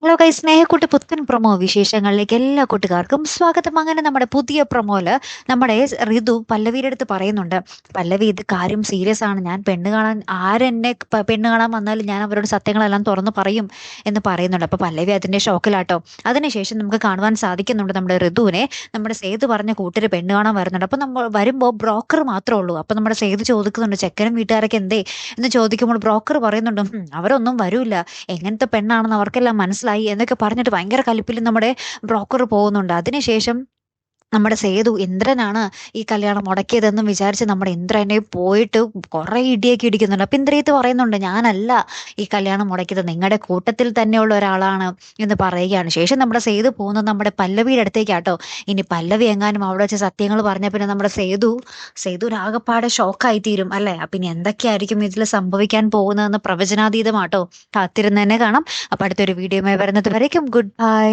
Hello guys, Snehakkoottu പുത്തൻ promo വിശേഷങ്ങളിലേക്ക് എല്ലാ കൂട്ടുകാർക്കും സ്വാഗതം. അങ്ങനെ നമ്മുടെ പുതിയ പ്രൊമോയില് നമ്മുടെ ഋതു പല്ലവിയുടെ അടുത്ത് പറയുന്നുണ്ട്, പല്ലവി ഇത് കാര്യം സീരിയസ് ആണ്, ഞാൻ പെണ്ണ് കാണാൻ ആരെന്നെ പെണ്ണ് കാണാൻ വന്നാലും ഞാൻ അവരോട് സത്യങ്ങളെല്ലാം തുറന്ന് പറയും എന്ന് പറയുന്നുണ്ട്. അപ്പൊ പല്ലവി അതിന്റെ ഷോക്കിലാട്ടോ. അതിനുശേഷം നമുക്ക് കാണുവാൻ സാധിക്കുന്നുണ്ട് നമ്മുടെ ഋതുവിനെ നമ്മുടെ സേതു പറഞ്ഞ കൂട്ടര് പെണ്ണ് കാണാൻ വരുന്നുണ്ട്. അപ്പൊ നമ്മൾ വരുമ്പോൾ ബ്രോക്കർ മാത്രമേ ഉള്ളൂ. അപ്പൊ നമ്മുടെ സേതു ചോദിക്കുന്നുണ്ട്, ചെക്കനും വീട്ടുകാരൊക്കെ എന്തേ എന്ന് ചോദിക്കുമ്പോൾ ബ്രോക്കർ പറയുന്നുണ്ട്, അവരൊന്നും വരൂല, എങ്ങനത്തെ പെണ്ണാണെന്ന് അവർക്കെല്ലാം മനസ്സിലായി എന്നൊക്കെ പറഞ്ഞിട്ട് ഭയങ്കര കലിപ്പിൽ നമ്മുടെ ബ്രോക്കർ പോകുന്നുണ്ട്. അതിനുശേഷം നമ്മുടെ സേതു ഇന്ദ്രനാണ് ഈ കല്യാണം മുടക്കിയതെന്നും വിചാരിച്ച് നമ്മുടെ ഇന്ദ്രനെ പോയിട്ട് കുറെ ഇടിയൊക്കെ ഇടിക്കുന്നുണ്ട്. അപ്പൊ ഇന്ദ്രിയത്ത് പറയുന്നുണ്ട്, ഞാനല്ല ഈ കല്യാണം മുടക്കിയത്, നിങ്ങളുടെ കൂട്ടത്തിൽ തന്നെയുള്ള ഒരാളാണ് എന്ന് പറയുകയാണ്. ശേഷം നമ്മുടെ സേതു പോകുന്നത് നമ്മുടെ പല്ലവിയുടെ അടുത്തേക്കാട്ടോ. ഇനി പല്ലവി എങ്ങാനും അവിടെ വെച്ച് സത്യങ്ങൾ പറഞ്ഞ പിന്നെ നമ്മുടെ സേതുവിനാകപ്പാടെ ഷോക്കായി തീരും അല്ലെ. അപ്പൊ ഇനി എന്തൊക്കെയായിരിക്കും ഇതിൽ സംഭവിക്കാൻ പോകുന്നതെന്ന് പ്രവചനാതീതമാട്ടോ. കാത്തിരുന്ന് തന്നെ കാണാം. അപ്പൊ അടുത്തൊരു വീഡിയോയുമായി വരുന്നത് വരയ്ക്കും ഗുഡ് ബൈ.